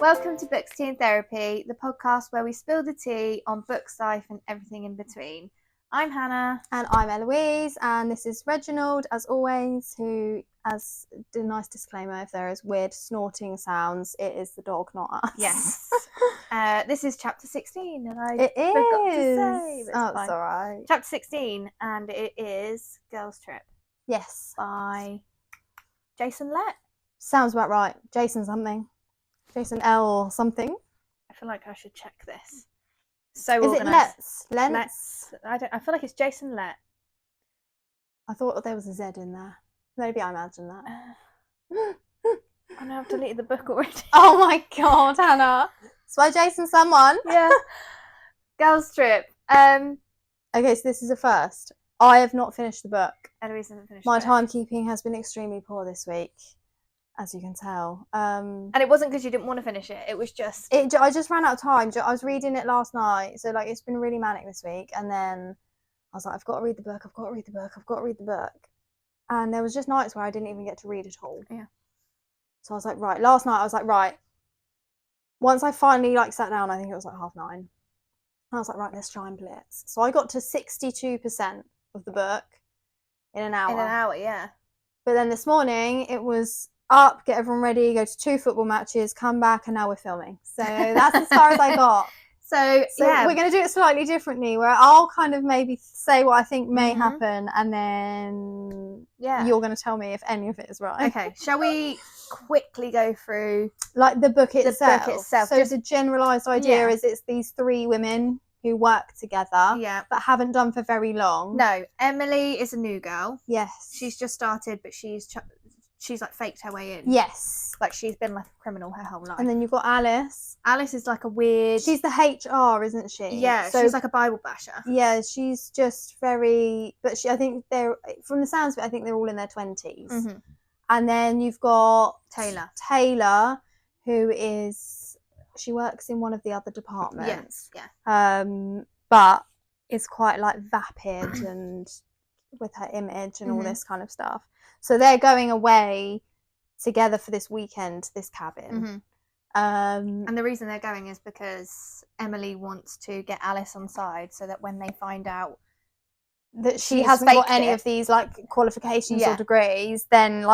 Welcome to Books, Tea and Therapy, the podcast where we spill the tea on books, life and everything in between. I'm Hannah. And I'm Eloise, and this is Reginald, as always, who, as a nice disclaimer, if there is weird snorting sounds, it is the dog, not us. Yes. This is chapter 16, and I It forgot to is. say. But It's all right. Chapter 16, and it is Girls' Trip Yes. by Jason Lett. Sounds about right. Jason something. Jason L something. I feel like I should check this. So is organised. it Letts? I feel like it's Jason Lett. I thought there was a Z in there. Maybe I imagined that. I know I've deleted the book already. Oh my god, Hannah. It's by Jason someone. Yeah. Girls' Trip. Okay, so this is a first. I have not finished the book. Eloise hasn't finished My it. timekeeping has been extremely poor this week, as you can tell. And it wasn't because you didn't want to finish it. It was just... I just ran out of time. I was reading it last night, so like it's been really manic this week. And then I was like, I've got to read the book. And there was just nights where I didn't even get to read at all. Yeah. So I was like, right. Last night I was like, right. Once I finally sat down, I think it was like 9:30. I was like, right, let's try and blitz. So I got to 62% of the book in an hour. In an hour, yeah. But then this morning it was up, get everyone ready, go to 2 football matches, come back, and now we're filming. So that's as far as I got. So yeah, we're going to do it slightly differently, where I'll kind of maybe say what I think may happen, and then you're going to tell me if any of it is right. Okay, shall we quickly go through the book itself? So just the generalised idea is it's these 3 women who work together, but haven't done for very long. No, Emily is a new girl. Yes, she's just started, but she's like faked her way in. Yes, like she's been like a criminal her whole life. And then you've got Alice. Alice is like a weird... She's the HR, isn't she? Yeah, so she's like a Bible basher. Yeah, she's just very... But I think they're... From the sounds of it, I think they're all in their 20s. Mm-hmm. And then you've got... Taylor, who is... She works in one of the other departments. Yes, yeah. But is quite vapid and with her image and all this kind of stuff. So they're going away together for this weekend to this cabin. And the reason they're going is because Emily wants to get Alice on side so that when they find out that she hasn't got any of these qualifications or degrees, then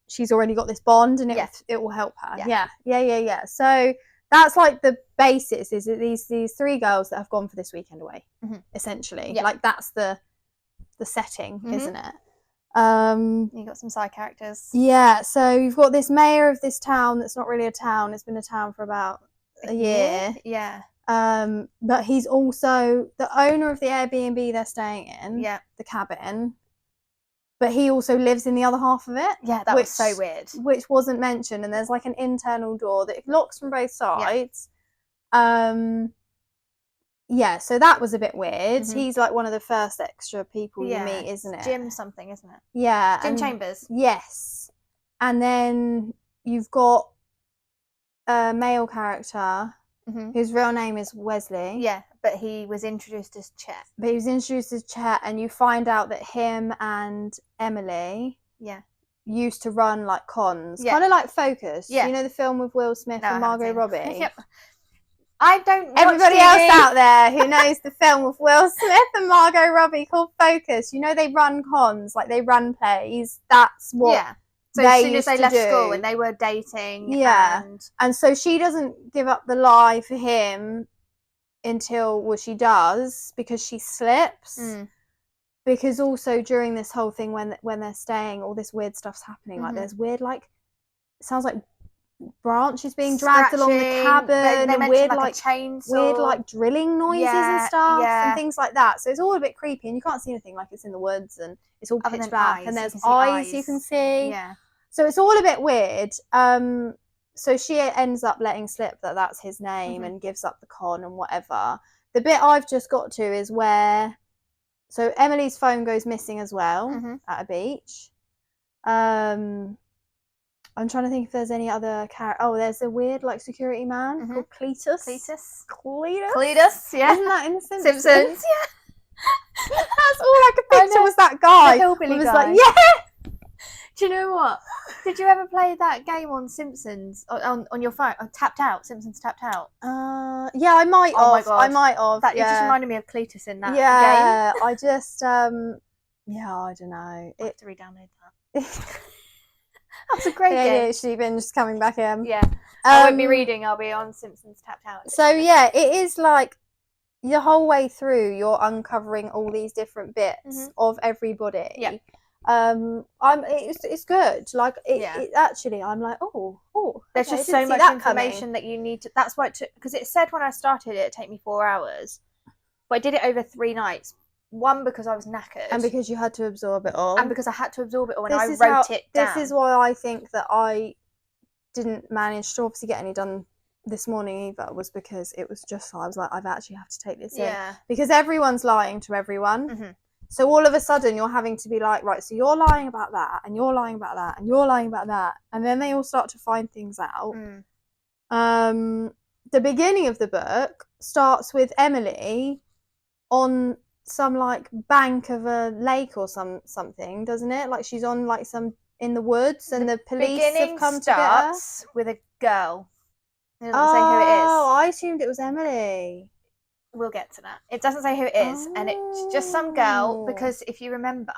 she's already got this bond and it will help her. Yeah. So that's the basis, is that these 3 girls that have gone for this weekend away, essentially. That's the setting, isn't it? You got some side characters. Yeah, so you've got this mayor of this town that's not really a town. It's been a town for about a year. Yeah. But he's also the owner of the Airbnb they're staying in. Yeah. The cabin. But he also lives in the other half of it. Yeah, that was so weird. Which wasn't mentioned, and there's an internal door that locks from both sides. Yeah, so that was a bit weird. He's one of the first extra people you meet, isn't it? Jim something, isn't it? Yeah. Jim Chambers. Yes. And then you've got a male character whose real name is Wesley. Yeah, but he was introduced as Chet. And you find out that him and Emily used to run cons. Kind of like Focus. Yeah. You know the film with Will Smith and Margot Robbie? Yep. I don't watch Everybody TV. else out there who knows the film with Will Smith and Margot Robbie called Focus, you know they run cons, they run plays. That's what So they as soon as used they to left do. school and they were dating. Yeah. And so she doesn't give up the lie for him until, she does, because she slips. Because also during this whole thing when they're staying, all this weird stuff's happening. There's weird it sounds like branches being dragged along the cabin, they and weird a chainsaw. weird drilling noises and stuff and things like that. So it's all a bit creepy, and you can't see anything, it's in the woods and it's all pitch black, and there's eyes you can see. Yeah. So it's all a bit weird. So she ends up letting slip that that's his name and gives up the con and whatever. The bit I've just got to is where Emily's phone goes missing as well at a beach. I'm trying to think if there's any other character. Oh, there's a weird security man called Cletus. Cletus, yeah. Isn't that in The Simpsons? Yeah. That's all I could picture was that guy. The hillbilly was guy. Do you know what? Did you ever play that game on Simpsons on your phone? Tapped Out, Simpsons Tapped Out. Yeah, I might Oh my have. God. I might have. That yeah. It just reminded me of Cletus in that game. Yeah, I just yeah, I don't know. I have to re-download that. That's a great game. ADHD binge coming back in. Yeah. I won't be reading. I'll be on Simpsons Tapped Out. So yeah, it is like the whole way through you're uncovering all these different bits of everybody. Yeah. It's good. Like it actually, I'm like, there's just so much information that you need to. That's why, because it said when I started it'd take me 4 hours, but I did it over 3 nights. One, because I was knackered, and because you had to absorb it all, and because I had to absorb it all, and I wrote it down. This is why I think that I didn't manage to obviously get any done this morning either, was because it was just, I was like, I've actually have to take this in, because everyone's lying to everyone. So all of a sudden you're having to be like, right, so you're lying about that, and you're lying about that, and you're lying about that, and then they all start to find things out. The beginning of the book starts with Emily on some like bank of a lake or something, doesn't it? Like she's on like some in the woods, and the police have come to get her. With a girl. It doesn't say who it is. Oh, I assumed it was Emily. We'll get to that. It doesn't say who it is, and it's just some girl, because if you remember,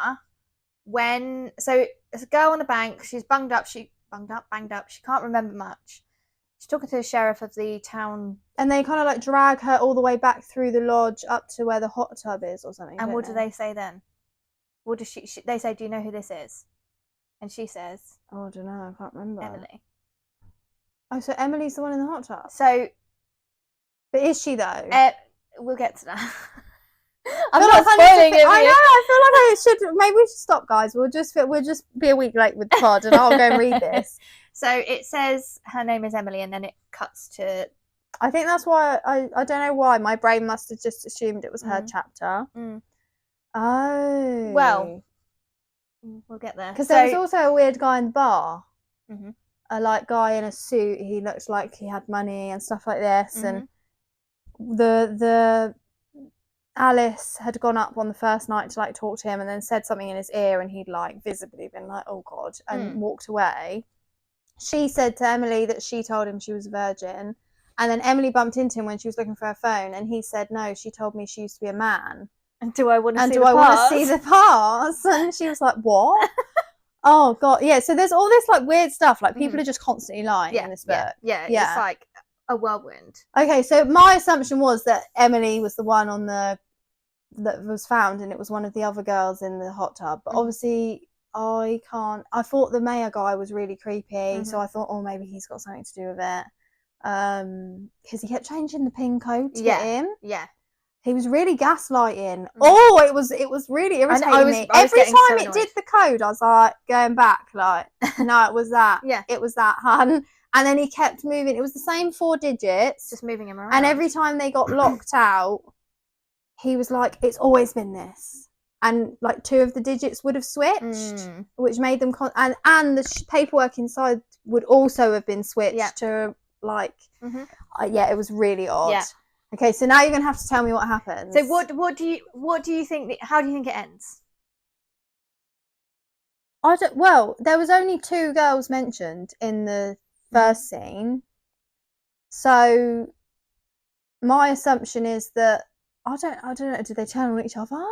so there's a girl on the bank, she's banged up, she can't remember much. She's talking to the sheriff of the town. And they kind of like drag her all the way back through the lodge up to where the hot tub is or something. And what do they say then? What does they say, do you know who this is? And she says, oh, I don't know, I can't remember. Emily. Oh, so Emily's the one in the hot tub? So. But is she though? We'll get to that. I'm not spoiling it. I know. I feel like maybe we should stop, guys. We'll just be a week late with the pod, and I'll go and read this. So it says her name is Emily, and then it cuts to. I think that's why I don't know why my brain must have just assumed it was her chapter. Oh. Well, we'll get there. Because there was also a weird guy in the bar. A like guy in a suit. He looked like he had money and stuff like this, and the Alice had gone up on the first night to like talk to him, and then said something in his ear, and he'd like visibly been like, oh God, and walked away. She said to Emily that she told him she was a virgin, and then Emily bumped into him when she was looking for her phone, and he said, no, she told me she used to be a man. And do I want to see the parts? And she was like, what? Oh God, yeah. So there's all this like weird stuff, like people are just constantly lying in this book. Yeah, it's like a whirlwind. Okay, so my assumption was that Emily was the one that was found, and it was one of the other girls in the hot tub. But obviously, I thought the mayor guy was really creepy, so I thought, oh, maybe he's got something to do with it. Because he kept changing the pin code to get in. Yeah. He was really gaslighting. Oh, it was really irritating me. Every time it did the code, I was like going back, like, no, it was that. It was that, hun. And then he kept moving. It was the same 4 digits. Just moving him around. And every time they got locked out, he was like, it's always been this. And like 2 of the digits would have switched, which made them and the paperwork inside would also have been switched to like it was really odd. Okay, so now you're gonna have to tell me what happens. So what do you think, how do you think it ends? Well, there was only 2 girls mentioned in the first scene, so my assumption is that I don't know, did they turn on each other?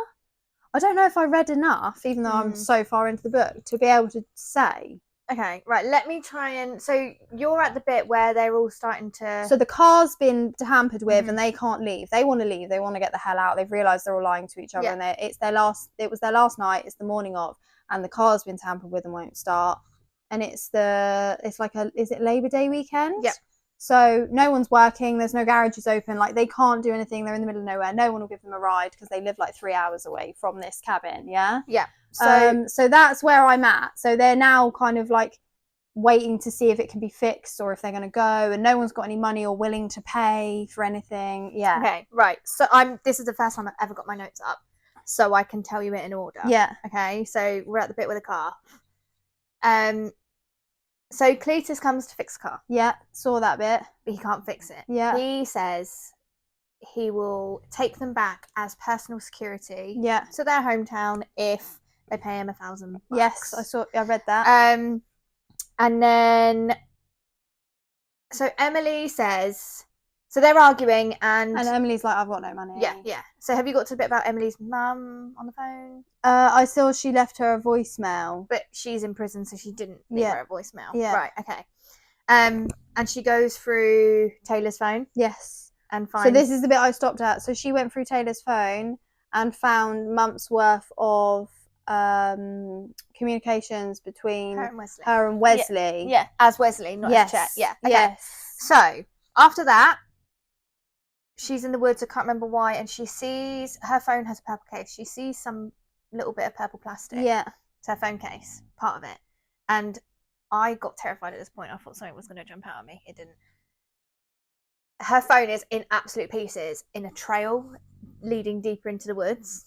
I don't know if I read enough, even though I'm so far into the book, to be able to say. Okay, right, let me try and... So you're at the bit where they're all starting to... So the car's been tampered with and they can't leave. They want to leave. They want to get the hell out. They've realised they're all lying to each other and it was their last night. It's the morning of, and the car's been tampered with and won't start. And is it Labour Day weekend? Yep. So no one's working. There's no garages open. Like they can't do anything. They're in the middle of nowhere. No one will give them a ride because they live like 3 hours away from this cabin. Yeah. Yeah. So that's where I'm at. So they're now kind of like waiting to see if it can be fixed or if they're going to go, and no one's got any money or willing to pay for anything. Yeah. Okay. Right. So this is the first time I've ever got my notes up, so I can tell you it in order. Yeah. Okay. So we're at the bit with the car. So Cletus comes to fix the car. Yeah. Saw that bit. But he can't fix it. Yeah. He says he will take them back as personal security. Yeah. To their hometown if They pay him $1,000. Yes, I read that. And then, so Emily says, so they're arguing, and Emily's like, I've got no money. Yeah. So have you got to a bit about Emily's mum on the phone? I saw she left her a voicemail. But she's in prison, so she didn't leave her a voicemail. Yeah. Right, okay. And she goes through Taylor's phone. Yes. And finds... So this is the bit I stopped at. So she went through Taylor's phone and found months worth of communications between her and Wesley. Yeah, as Wesley, not as Chet. Yeah, okay. Yes. So after that, she's in the woods. I can't remember why, and she sees her phone has a purple case. She sees some little bit of purple plastic. Yeah. It's her phone case, part of it. And I got terrified at this point. I thought something was going to jump out at me. It didn't. Her phone is in absolute pieces in a trail leading deeper into the woods.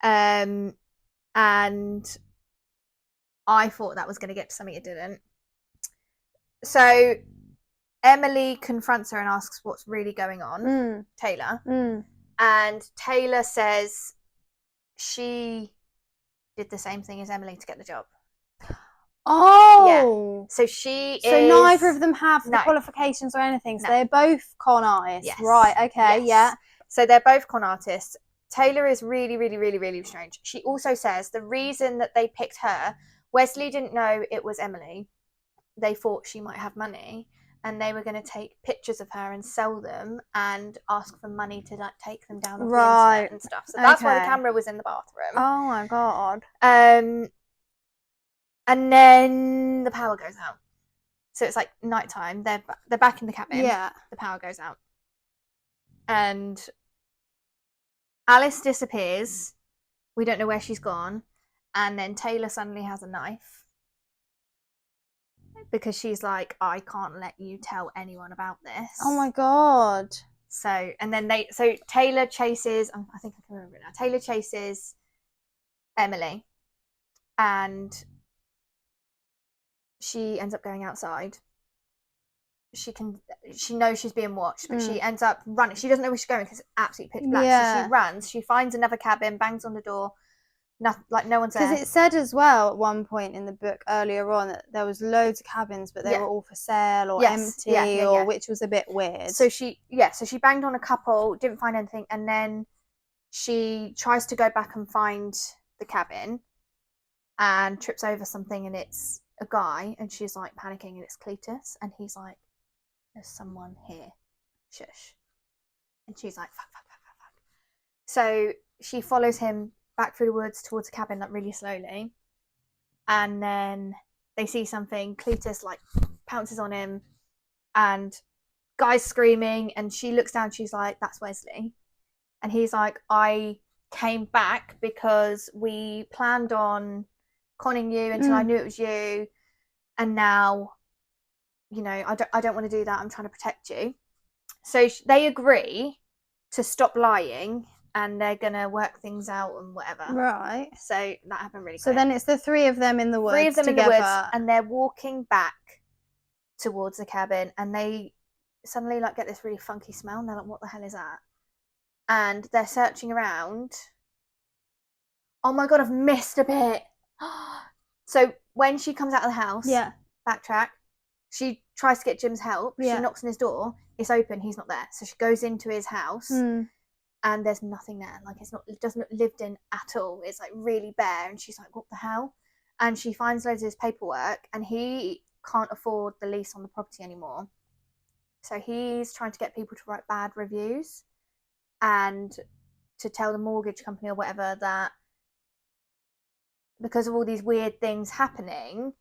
And I thought that was going to get to something. It didn't. So Emily confronts her and asks what's really going on, Taylor. And Taylor says she did the same thing as Emily to get the job. Oh. Yeah. So she is... So neither of them have the qualifications or anything. So they're both con artists. Yes. Right, okay, yeah. So they're both con artists. Taylor is really, really, really, really strange. She also says the reason that they picked her, Wesley didn't know it was Emily. They thought she might have money, and they were going to take pictures of her and sell them and ask for money to like take them down on the internet and stuff. So that's why the camera was in the bathroom. Oh my god. And then the power goes out. So it's like nighttime. They're back in the cabin. Yeah. The power goes out. And Alice disappears. We don't know where she's gone. And then Taylor suddenly has a knife. Because she's like, I can't let you tell anyone about this. Oh my god. So, and then Taylor chases, I think I can remember it now. Taylor chases Emily. And she ends up going outside. She knows she's being watched, but she ends up running. She doesn't know where she's going because it's absolutely pitch black. Yeah. So she runs. She finds another cabin, bangs on the door. No one's there. Because it said as well at one point in the book earlier on that there was loads of cabins, but they were all for sale or empty, or which was a bit weird. So she banged on a couple, didn't find anything, and then she tries to go back and find the cabin, and trips over something, and it's a guy, and she's like panicking, and it's Cletus, and he's like, there's someone here, shush. And she's like, fuck. So she follows him back through the woods towards the cabin, like really slowly, and then they see something. Cletus like pounces on him, and guy's screaming, and she looks down, she's like, that's Wesley. And he's like, I came back because we planned on conning you until I knew it was you, and now, you know, I don't want to do that. I'm trying to protect you. So they agree to stop lying, and they're gonna work things out and whatever. Right. So that happened really quick. So then it's the three of them in the woods. In the woods, and they're walking back towards the cabin, and they suddenly like get this really funky smell, and they're like, what the hell is that? And they're searching around. Oh my god, I've missed a bit. So when she comes out of the house, backtrack, she tries to get Jim's help. She knocks on his door. It's open. He's not there. So she goes into his house, and there's nothing there. Like it doesn't look lived in at all. It's like really bare. And she's like, what the hell? And she finds loads of his paperwork, and he can't afford the lease on the property anymore. So he's trying to get people to write bad reviews and to tell the mortgage company or whatever that because of all these weird things happening,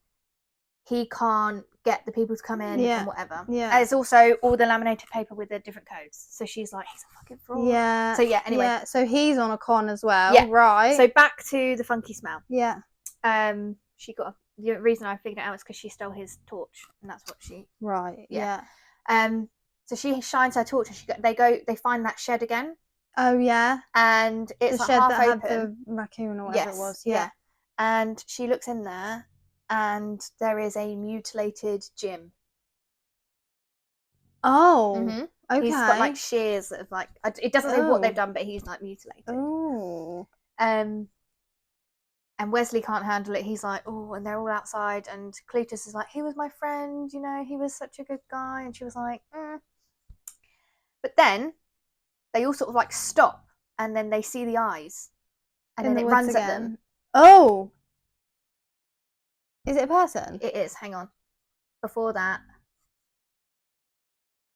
he can't get the people to come in and whatever. Yeah. And it's also all the laminated paper with the different codes. So she's like, he's a fucking fraud. Yeah. So yeah, anyway. Yeah. So he's on a con as well. Yeah. Right. So back to the funky smell. Yeah. The reason I figured it out was because she stole his torch, and that's what she. Right. Yeah. So she shines her torch, and they find that shed again. Oh yeah. And it's the like shed half that open. had the raccoon or whatever it was. Yeah. And she looks in there, and there is a mutilated Jim. Oh. Mm-hmm. Okay. He's got like shears of like it doesn't say what they've done, but he's like mutilated. Oh. And Wesley can't handle it. He's like, oh, and they're all outside. And Cletus is like, he was my friend, you know, he was such a good guy. And she was like, But then they all sort of like stop, and then they see the eyes, and then it runs at them. Oh, is it a person? It is. Hang on. Before that,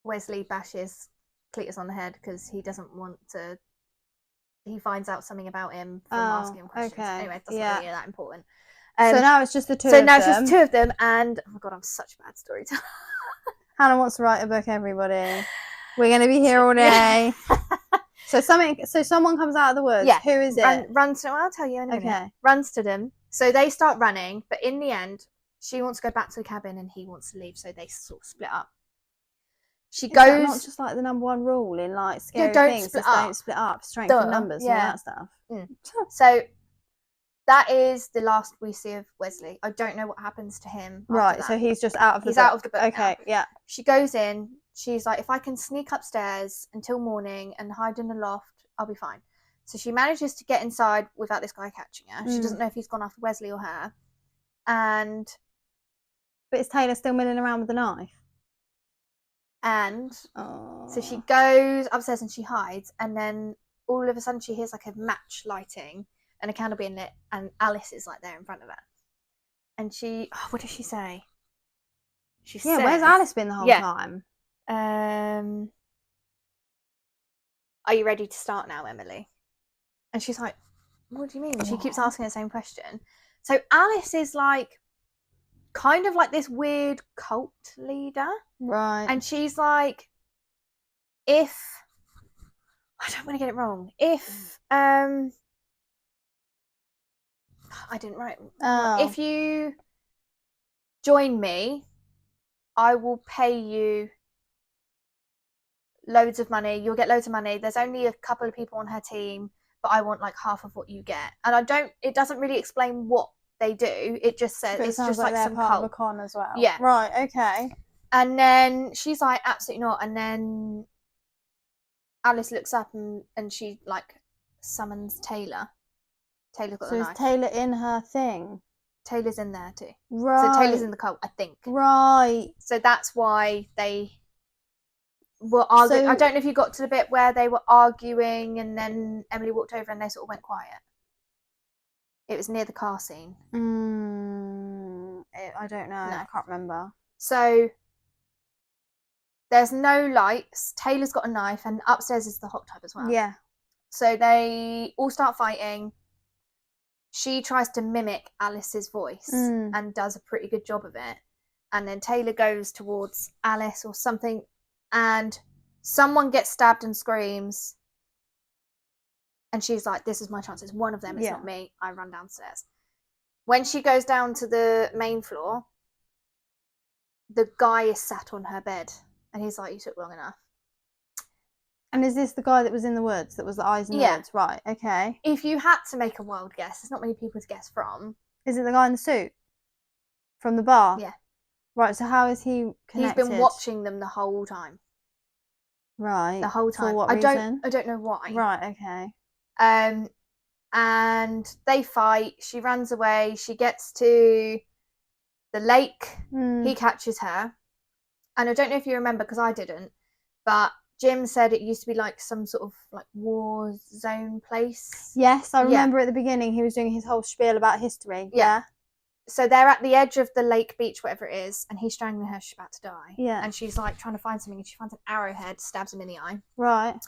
Wesley bashes Cletus on the head because he doesn't want to. He finds out something about him from asking him questions. Okay. Anyway, it doesn't really that important. So now it's just the two of them. So now it's just two of them, and oh my god, I'm such a bad storyteller. Hannah wants to write a book, everybody. We're going to be here all day. So someone comes out of the woods. Yeah. Who is it? Runs to. I'll tell you in a minute. Okay. Runs to them. So they start running, but in the end, she wants to go back to the cabin, and he wants to leave. So they sort of split up. She goes. That not just like the number one rule in like scary things. Don't split up. Strength in numbers. Yeah. And all that stuff. So that is the last we see of Wesley. I don't know what happens to him. Right. So he's just out of the book. He's out of the book. Okay. Now. Yeah. She goes in. She's like, if I can sneak upstairs until morning and hide in the loft, I'll be fine. So she manages to get inside without this guy catching her. She doesn't know if he's gone after Wesley or her. But is Taylor still milling around with the knife? And so she goes upstairs and she hides, and then all of a sudden she hears like a match lighting and a candle being lit, and Alice is like there in front of her. And she, what does she say? She says, where's Alice been the whole time? Are you ready to start now, Emily? And she's like, what do you mean? She keeps asking the same question. So Alice is like kind of like this weird cult leader. Right. And she's like, if I don't want to get it wrong, if I didn't write. If you join me, I will pay you loads of money. You'll get loads of money. There's only a couple of people on her team, but I want like half of what you get. And it doesn't really explain what they do. It just says it's just like some part cult. Of a con as well. Yeah. Right. Okay. And then she's like, absolutely not. And then Alice looks up and she like summons Taylor. Taylor's got the knife. So is Taylor in her thing? Taylor's in there too. Right. So Taylor's in the cult, I think. Right. So that's why they were arguing. So, I don't know if you got to the bit where they were arguing and then Emily walked over and they sort of went quiet. It was near the car scene. I don't know. No. I can't remember. So there's no lights. Taylor's got a knife, and upstairs is the hot tub as well. Yeah. So they all start fighting. She tries to mimic Alice's voice and does a pretty good job of it. And then Taylor goes towards Alice or something, and someone gets stabbed and screams. And she's like, this is my chance. It's one of them. It's not me. I run downstairs. When she goes down to the main floor, the guy is sat on her bed. And he's like, you took long enough. And is this the guy that was in the woods, that was the eyes in the woods? Right, okay. If you had to make a wild guess, there's not many people to guess from. Is it the guy in the suit? From the bar? Yeah. Right, so how is he connected? He's been watching them the whole time. Right. The whole time. For what reason? I don't know why. Right, okay. And they fight. She runs away. She gets to the lake. He catches her. And I don't know if you remember, because I didn't, but Jim said it used to be like some sort of like war zone place. Yes, I remember at the beginning he was doing his whole spiel about history. Yeah. So they're at the edge of the lake beach, whatever it is, and he's strangling her. She's about to die. Yeah. And she's like trying to find something, and she finds an arrowhead, stabs him in the eye. Right.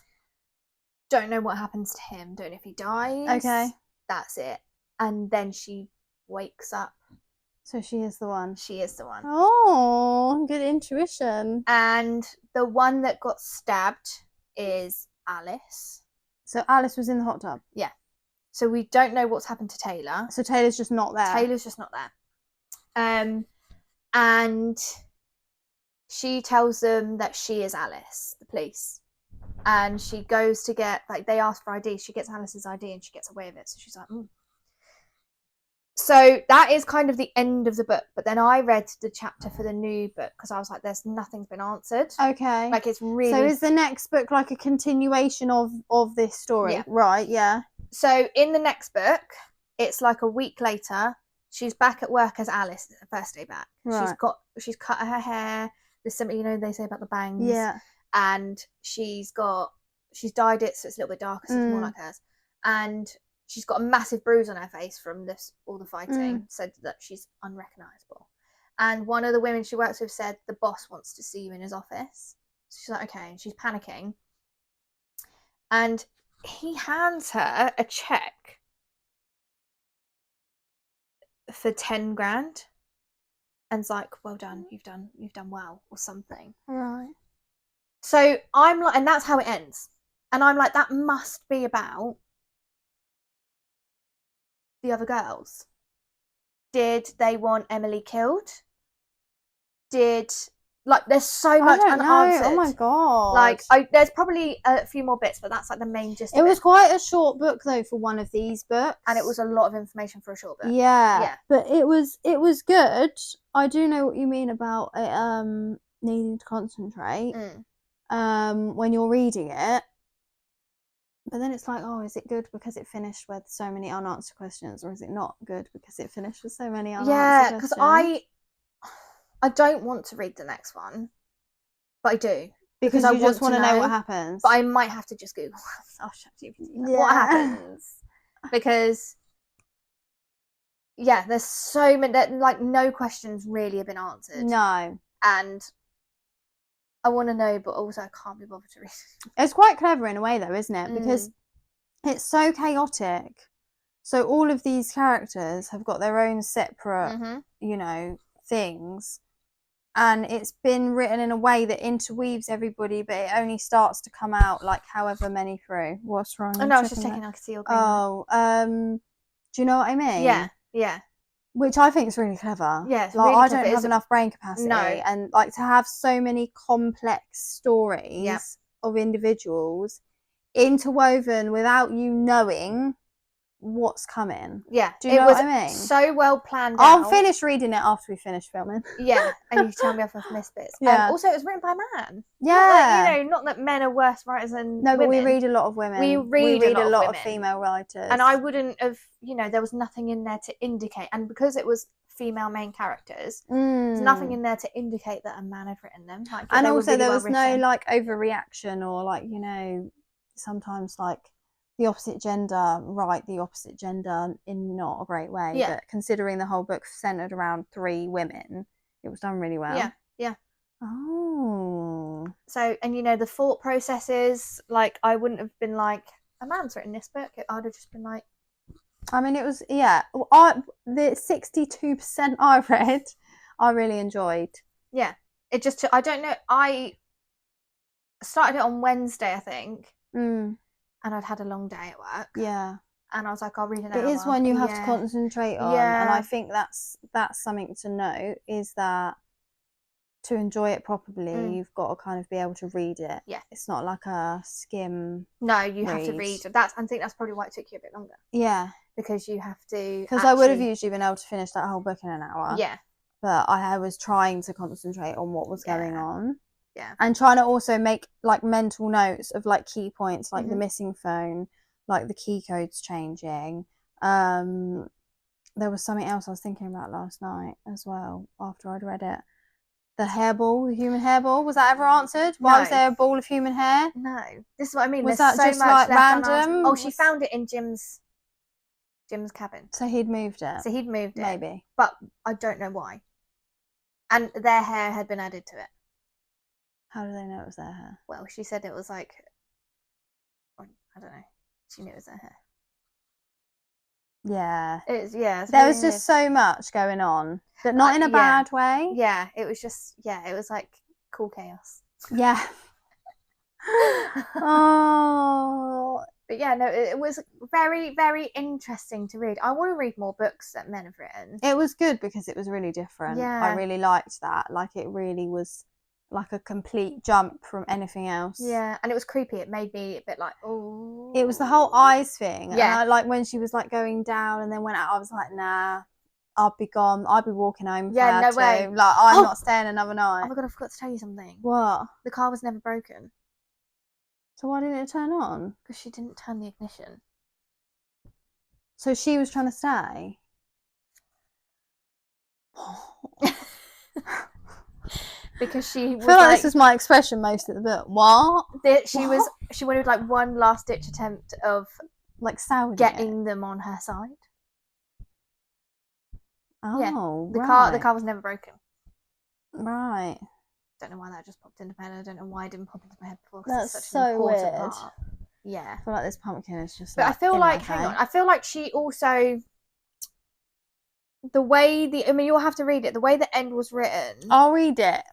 Don't know what happens to him. Don't know if he dies. Okay. That's it. And then she wakes up. So she is the one. She is the one. Oh, good intuition. And the one that got stabbed is Alice. So Alice was in the hot tub? Yeah. So we don't know what's happened to Taylor. So Taylor's just not there? Taylor's just not there. And she tells them that she is Alice, the police. And she goes to get, like, they ask for ID. She gets Alice's ID and she gets away with it. So she's like, So that is kind of the end of the book. But then I read the chapter for the new book because I was like, nothing's been answered. Okay. Like, it's really... So is the next book like a continuation of this story? Yeah. Right, yeah. So in the next book, it's like a week later. She's back at work as Alice, her first day back. Right. She's cut her hair. There's something, they say about the bangs. Yeah. And she's dyed it so it's a little bit darker, so it's more like hers. And she's got a massive bruise on her face from all the fighting, so that she's unrecognisable. And one of the women she works with said the boss wants to see you in his office. So she's like, okay, and she's panicking. And he hands her a check for 10 grand. And it's like, well done, you've done well, or something. Right. So I'm like, and that's how it ends. And I'm like, that must be about the other girls. Did they want Emily killed? There's so much unanswered. Oh my god. Like, there's probably a few more bits, but that's like the main gist of it. It was quite a short book though for one of these books. And it was a lot of information for a short book. Yeah. But it was good. I do know what you mean about it needing to concentrate when you're reading it. But then it's like, oh, is it good because it finished with so many unanswered questions, or is it not good because it finished with so many unanswered questions? Yeah, because I don't want to read the next one, but I do. Because I just want to know what happens. But I might have to just Google what happens. Because, yeah, there's so many, like, no questions really have been answered. No. And I want to know, but also I can't be bothered to read it. It's quite clever in a way, though, isn't it? Because it's so chaotic. So all of these characters have got their own separate, things. And it's been written in a way that interweaves everybody, but it only starts to come out like however many through. What's wrong? Oh, no, I was just checking. I could see your green. Do you know what I mean? Yeah. Which I think is really clever. Yeah, it's like, really I clever. don't have enough brain capacity. No. And like to have so many complex stories of individuals interwoven without you knowing what's coming. Yeah. Do you know what I mean? So well planned out. I'll finish reading it after we finish filming. Yeah, and you tell me if I've missed bits. Yeah. Also, it was written by a man. Yeah. Not that men are worse writers than No, but women. we read a lot of women. We read a lot of female writers. And I wouldn't have, there was nothing in there to indicate. And because it was female main characters, there's nothing in there to indicate that a man had written them. Like, and also there was no like overreaction or like, sometimes like the opposite gender write the opposite gender in not a great way. Yeah. But considering the whole book centered around 3 women, it was done really well. Yeah. Oh. So, and the thought processes, like, I wouldn't have been like, a man's written this book. I'd have just been like, I mean, it was, the 62% I read, I really enjoyed. Yeah. It just, I don't know, I started it on Wednesday, I think. And I'd had a long day at work. Yeah. And I was like, I'll read an hour. It is one you have to concentrate on. Yeah. And I think that's something to note, is that to enjoy it properly, you've got to kind of be able to read it. Yeah. It's not like a skim. No, you have to read. I think that's probably why it took you a bit longer. Yeah. Because you have to. Because I would have usually been able to finish that whole book in an hour. Yeah. But I was trying to concentrate on what was going on. Yeah. And trying to also make like mental notes of like key points, like the missing phone, like the key codes changing. There was something else I was thinking about last night as well after I'd read it. The hairball, the human hairball, was that ever answered? Why was there a ball of human hair? No. This is what I mean. Was There's that so just much like left random? Oh, she found it in Jim's cabin. So he'd moved it. Maybe. But I don't know why. And their hair had been added to it. How do they know it was their hair? Well, she said it was like, I don't know. She knew it was their hair. Yeah. There was just so much going on, but not in a bad way. Yeah, it was just, it was like cool chaos. Yeah. Oh. But yeah, no, it was very, very interesting to read. I want to read more books that men have written. It was good because it was really different. Yeah. I really liked that. Like, it really was like a complete jump from anything else. Yeah, and it was creepy. It made me a bit like, oh. It was the whole eyes thing. Yeah. And like when she was like going down and then went out, I was like, nah, I'll be gone. I'll be walking home. Yeah, no way. Like, I'm not staying another night. Oh my god, I forgot to tell you something. What? The car was never broken. So why didn't it turn on? Because she didn't turn the ignition. So she was trying to stay. Because she I was feel like like, this was my expression most of the book. What? she wanted like one last ditch attempt of like salvaging getting them on her side. Oh, The right. car was never broken. Right. Don't know why that just popped into my head. I don't know why it didn't pop into my head before. That's It's such so an important weird. part. Yeah. I feel like this pumpkin is just. But like, I feel in like, my hang on, face. I feel like she also, the way I mean, you'll have to read it. The way the end was written I'll read it.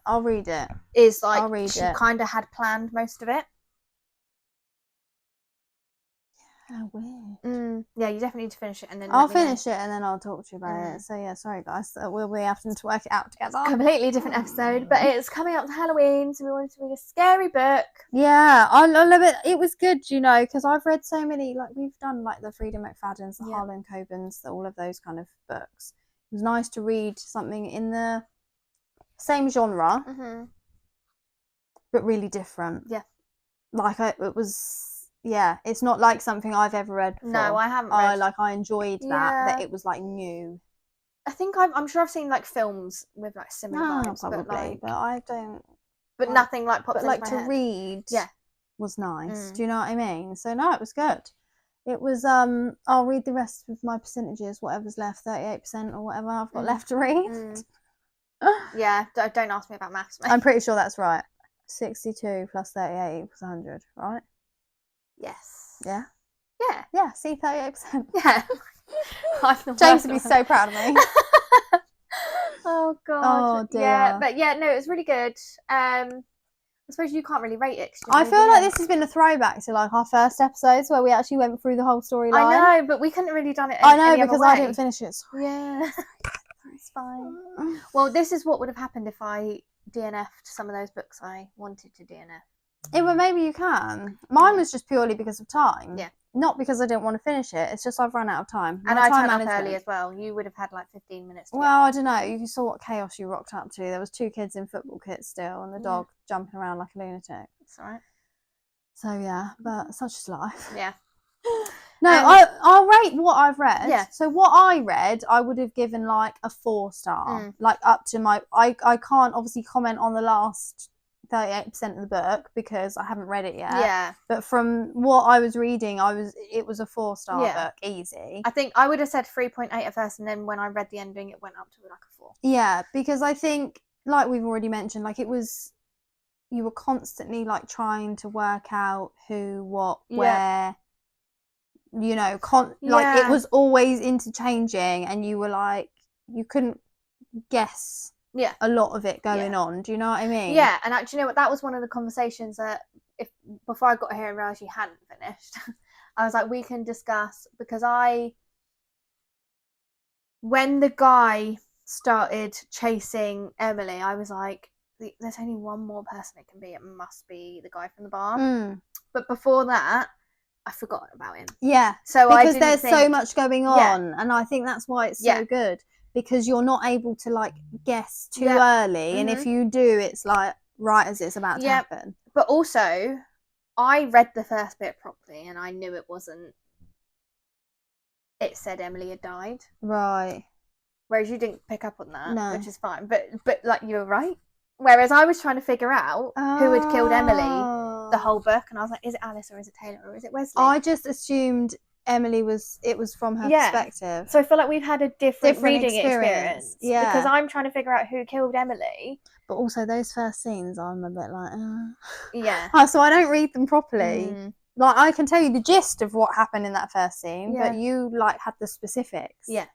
is like I'll read she it. kind of had planned most of it. Oh, weird. Yeah, you definitely need to finish it, and then I'll finish it and then I'll talk to you about it. So yeah, sorry guys, we'll be having to work it out together. Completely different episode, but it's coming up to Halloween, so we wanted to read a scary book. Yeah, I love it. It was good, you know, because I've read so many. Like we've done like the Frida McFaddens, the Harlan Cobens, all of those kind of books. It was nice to read something in the same genre, but really different. Yeah, like it was. Yeah, it's not like something I've ever read before. No, I haven't read. I enjoyed that it was like new. I think I'm sure I've seen like films with like similar vibes, probably, but I don't. But nothing like pops into my head. But like to read, was nice. Do you know what I mean? So no, it was good. It was. I'll read the rest of my percentages, whatever's left, 38% or whatever I've got left to read. Yeah, don't ask me about maths, mate. I'm pretty sure that's right. 62 plus 38 equals 100, right? Yes. Yeah. Yeah. Yeah. See, 38%. Yeah. James would be so proud of me. Oh god. Oh dear. Yeah, but yeah, no, it's really good. I suppose you can't really rate it. I feel like this has been a throwback to like our first episodes where we actually went through the whole storyline. I know, but we couldn't really done it. I know because I didn't finish it. Sorry. Yeah. It's fine. Well, this is what would have happened if I DNF'd some of those books I wanted to DNF. Well, maybe you can. Mine was just purely because of time. Yeah. Not because I didn't want to finish it. It's just I've run out of time. And I turned up early as well. You would have had like 15 minutes. Well, I don't know. You saw what chaos you rocked up to. There was 2 kids in football kits still, and the dog jumping around like a lunatic. That's all right. So yeah, but such is life. Yeah. No, I'll rate what I've read. Yeah. So what I read, I would have given like a 4-star, like up to my. I can't obviously comment on the last 38% of the book because I haven't read it yet. Yeah. But from what I was reading, it was a 4-star book, easy. I think I would have said 3.8 at first, and then when I read the ending, it went up to like a 4. Yeah, because I think, like we've already mentioned, like it was, you were constantly like trying to work out who, what, where. You know, like it was always interchanging, and you were like, you couldn't guess. A lot of it going on. Do you know what I mean? Yeah, and actually, you know what? That was one of the conversations that before I got here and realised you hadn't finished, I was like, we can discuss, because when the guy started chasing Emily, I was like, there's only one more person it can be. It must be the guy from the bar. But before that, I forgot about him. Yeah. So because there's so much going on, and I think that's why it's so good. Because you're not able to like guess too early, and if you do, it's like right as it's about to happen. But also, I read the first bit properly, and I knew it wasn't. It said Emily had died, right? Whereas you didn't pick up on that, which is fine. But like you were right. Whereas I was trying to figure out who had killed Emily the whole book, and I was like, is it Alice or is it Taylor or is it Wesley? I just assumed Emily was from her perspective. So I feel like we've had a different reading experience. Yeah. Because I'm trying to figure out who killed Emily. But also those first scenes, I'm a bit like, yeah. So I don't read them properly. Like I can tell you the gist of what happened in that first scene, but you like had the specifics. Yeah.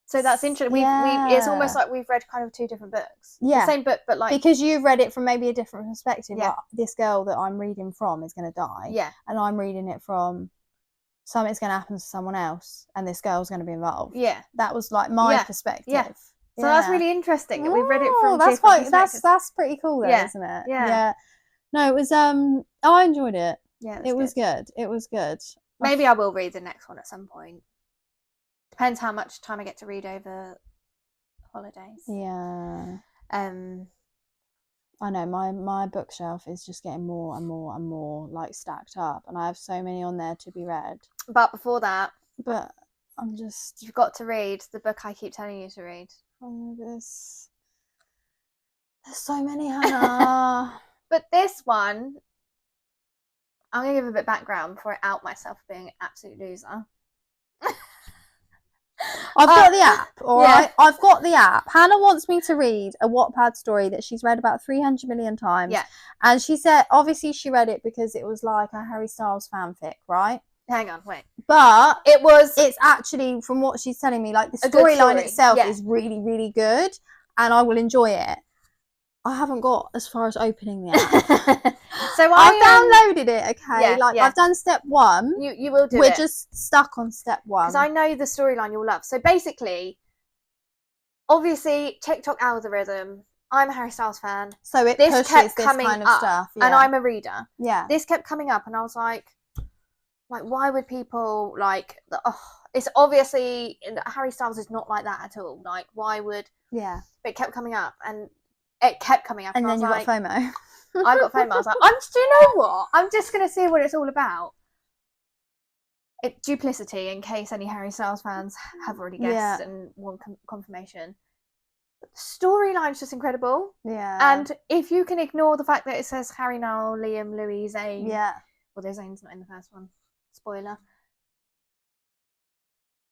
So that's interesting. We it's almost like we've read kind of 2 different books. Yeah. The same book, but like because you've read it from maybe a different perspective. Yeah. Like this girl that I'm reading from is going to die. Yeah. And I'm reading it from something's going to happen to someone else, and this girl's going to be involved. Yeah. That was like my perspective. Yeah. So that's really interesting that we've read it from different perspectives. That's pretty cool, though, isn't it? Yeah. No, it was. I enjoyed it. Yeah. It was good. It was good. Maybe I will read the next one at some point. Depends how much time I get to read over holidays. Yeah. I know my bookshelf is just getting more and more and more like stacked up, and I have so many on there to be read. But before that, I'm just. You've got to read the book I keep telling you to read. Oh, there's so many, Hannah. But this one, I'm going to give a bit of background before I out myself for being an absolute loser. I've got the app, all right? I've got the app. Hannah wants me to read a Wattpad story that she's read about 300 million times. Yeah. And she said, obviously she read it because it was like a Harry Styles fanfic, right? Hang on, wait. But it's actually, from what she's telling me, like the storyline itself is really, really good. And I will enjoy it. I haven't got as far as opening the app. So I've downloaded it, okay? I've done step 1. You will do it. We're just stuck on step 1. Because I know the storyline you'll love. So basically, obviously, TikTok algorithm, I'm a Harry Styles fan. So it pushes this kind of stuff. Yeah. And I'm a reader. Yeah. This kept coming up and I was like, why would people it's obviously, Harry Styles is not like that at all. Like, why would... Yeah. But it kept coming up and it kept coming up. And then you got FOMO. I got FOMO. I was like, do you know what? I'm just going to see what it's all about. Duplicity, in case any Harry Styles fans have already guessed and want confirmation. The storyline's just incredible. Yeah. And if you can ignore the fact that it says Harry, Niall, Liam, Louis, Zayn. Yeah. Well, there's Zayn's not in the first one. Spoiler.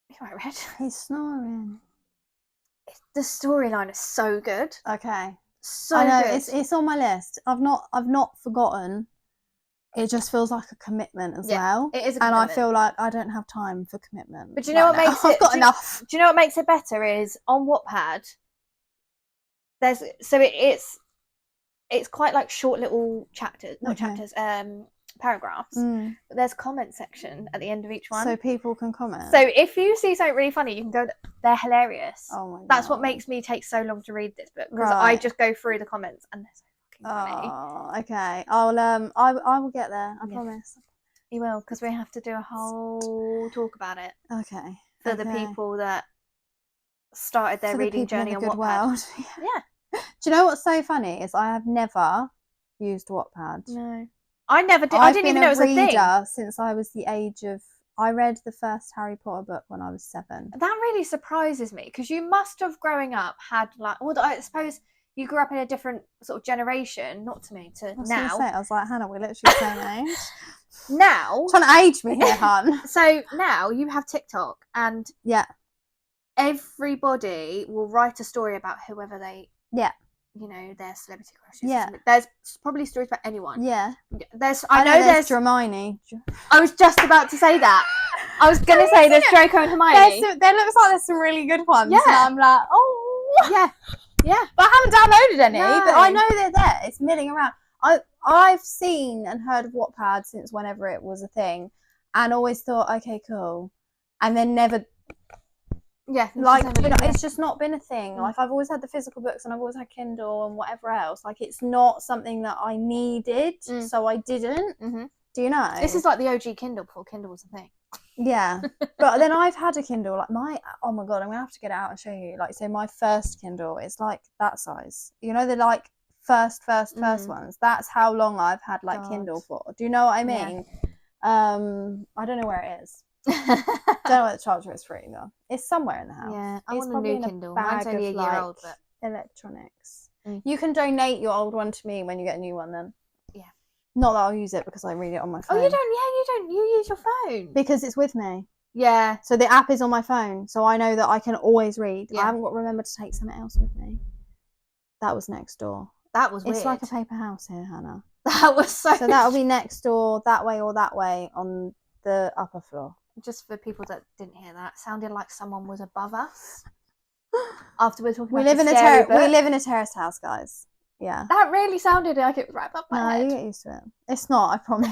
You might read. He's snoring. The storyline is so good. Okay. So good. It's on my list. I've not forgotten. It just feels like a commitment as well. It is a commitment. And I feel like I don't have time for commitment. But do you know what makes it... I've got enough. Do you know what makes it better is on Wattpad, it's quite like short little chapters, paragraphs. But there's comment section at the end of each one. So people can comment. So if you see something really funny, you can go, they're hilarious. Oh my God. That's what makes me take so long to read this book, because I just go through the comments and they're so fucking funny. Oh, okay. I will get there. I promise. You will, because we have to do a whole talk about it. Okay. For the people that started their reading journey on Wattpad. Yeah. Do you know what's so funny is I have never used Wattpad. No. I never did. I didn't even know it was a thing. I've been a reader since I was the age of... I read the first Harry Potter book when I was 7. That really surprises me, because you must have, growing up, had I suppose you grew up in a different sort of generation, not to me, to now. I was like, Hannah, we're literally the same age. Now... Trying to age me here, hun. So now you have TikTok and everybody will write a story about whoever they... Yeah. You know, their celebrity crushes. Yeah. There's probably stories about anyone. Yeah. I know there's Hermione. I was just about to say that. I was going to say there's Draco and Hermione. There looks like there's some really good ones. Yeah. And I'm like, oh. Yeah. Yeah. But I haven't downloaded any. No. But I know they're there. It's milling around. I've seen and heard of Wattpad since whenever it was a thing. And always thought, okay, cool. And then never... Yeah, it's just not been a thing. Like, I've always had the physical books and I've always had Kindle and whatever else. Like, it's not something that I needed, so I didn't. Do you know? This is like the OG Kindle before Kindle was a thing. Yeah, but then I've had a Kindle. Like oh my God, I'm gonna have to get it out and show you. Like, so my first Kindle is like that size. You know, the like first ones. That's how long I've had like Kindle for. Do you know what I mean? Yeah. I don't know where it is. Don't know where the charger is for it either. It's somewhere in the house. Yeah, I want a new Kindle. Mine's only a year old, but electronics. You can donate your old one to me when you get a new one. Then. Yeah. Not that I'll use it because I read it on my phone. Oh, you don't? Yeah, you don't. You use your phone because it's with me. Yeah. So the app is on my phone, so I know that I can always read. Yeah. I haven't got to remember to take something else with me. That was next door. That was weird. It's like a paper house here, Hannah. That was so. So that'll be next door, that way or that way on the upper floor. Just for people that didn't hear that, it sounded like someone was above us. After we're talking we about we live in a terraced house, guys. Yeah. That really sounded like it was right above my head. No, you get used to it. It's not, I promise.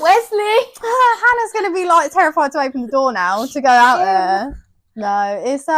Wesley! Hannah's going to be like terrified to open the door now to go out there. No, it's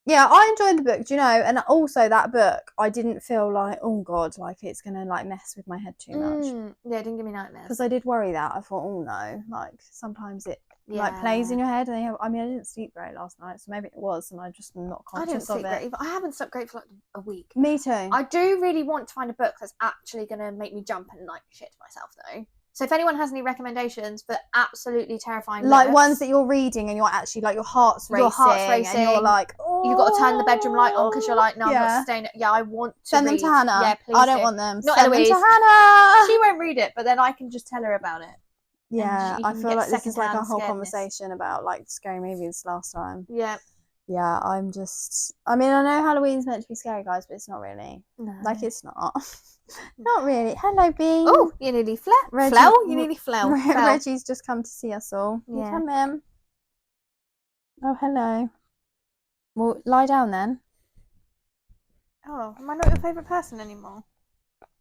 yeah, I enjoyed the book, do you know? And also that book, I didn't feel like, oh God, like it's going to like mess with my head too much. Yeah, it didn't give me nightmares. Because I did worry that. I thought, oh no, like sometimes it like plays in your head. And I mean, I didn't sleep great last night, so maybe it was, and I just am not conscious of it. Great either. I haven't slept great for like a week. Me too. I do really want to find a book that's actually going to make me jump and like shit myself though. So if anyone has any recommendations for absolutely terrifying Like books, ones that you're reading and you're actually like your heart's racing, and you're like, oh, you've got to turn the bedroom light on because you're like, no, I'm Yeah. not staying. Yeah, I want to send read. them to Hannah. Yeah, please. I don't want them. Not Send Eloise. them to Hannah. She won't read it, but then I can just tell her about it. Yeah, you I can feel get like this is like a secondhand whole scaredness. conversation about like scary movies last time. Yeah. Yeah, I mean, I know Halloween's meant to be scary, guys, but it's not really. No. Like, it's not. Not really. Hello, Bean. Oh, you nearly fell. You nearly fell. Reggie's just come to see us all. Yeah. You come in. Oh, hello. Well, lie down then. Oh, am I not your favourite person anymore?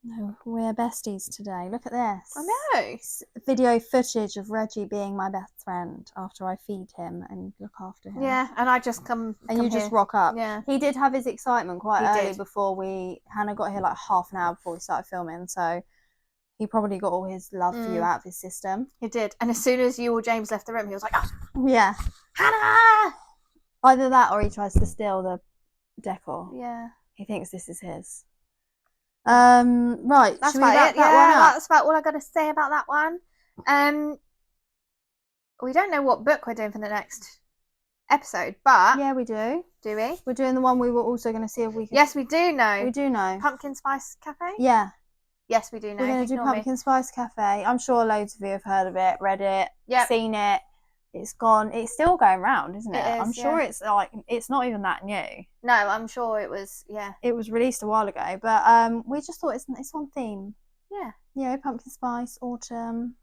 No, we're besties today. Look at this. I know. It's video footage of Reggie being my best friend after I feed him and look after him. Yeah, and I just come And you just rock up. Yeah. He did have his excitement quite early did. before Hannah got here like half an hour before we started filming, so he probably got all his love for you out of his system. He did. And as soon as you or James left the room, he was like, oh, yeah. Hannah! Either that or he tries to steal the decor. Yeah. He thinks this is his. Right. That's should we about wrap it. that Yeah, one up? that's about all I got to say about that one. We don't know what book we're doing for the next episode, but Yeah, we do. do we? We're doing the one we were also going to see if we could. Yes, we do know. We do know. Pumpkin Spice Cafe? Yeah. Yes, we do know. We're going to do Ignore me. Pumpkin Spice Cafe. I'm sure loads of you have heard of it, read it, Yep. seen it. It's gone. It's still going round, isn't it? It is, I'm sure it's like it's not even that new. No, I'm sure it was. Yeah. It was released a while ago, but we just thought it's on theme. Yeah. You know, pumpkin spice, autumn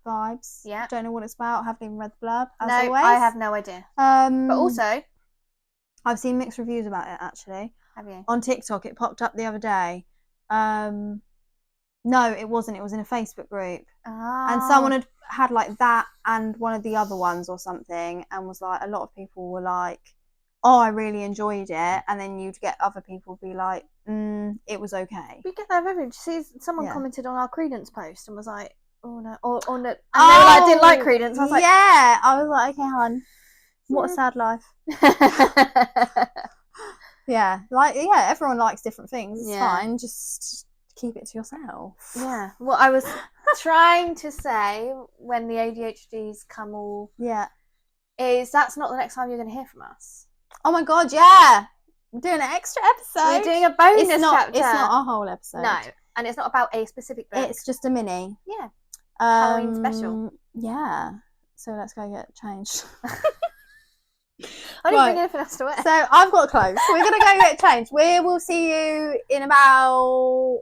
vibes. Yeah. Don't know what it's about. Haven't even read the blurb. As No, always. I have no idea. But But also, I've seen mixed reviews about it actually. have you? On TikTok, it popped up the other day. No, it wasn't. It was in a Facebook group. Oh. And someone had like that and one of the other ones or something, and was like, a lot of people were like, oh, I really enjoyed it. And then you'd get other people be like, it was okay. We get that very. See, someone Yeah. commented on our Credence post and was like, oh no, or no. And they were like, I didn't like Credence. I was like, yeah. I was like, okay, hon, what a sad life. Yeah, like, yeah, everyone likes different things. It's fine. Just keep it to yourself. Yeah. What I was trying to say when the ADHDs come all is that's not the next time you're going to hear from us. Oh my god, yeah. We're doing an extra episode. We're doing a bonus chapter. It's not a whole episode. No, and it's not about a specific book. It's just a mini. Yeah. Halloween special. Yeah. So let's go get changed. I didn't bring anything else to wear. So I've got clothes. We're going to go get changed. We will see you in about,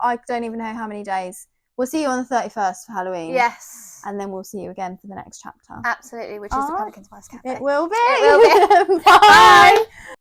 I don't even know how many days. We'll see you on the 31st for Halloween. Yes. And then we'll see you again for the next chapter. Absolutely, which is the Pumpkin Spice Cafe. It will be. It will be. Bye.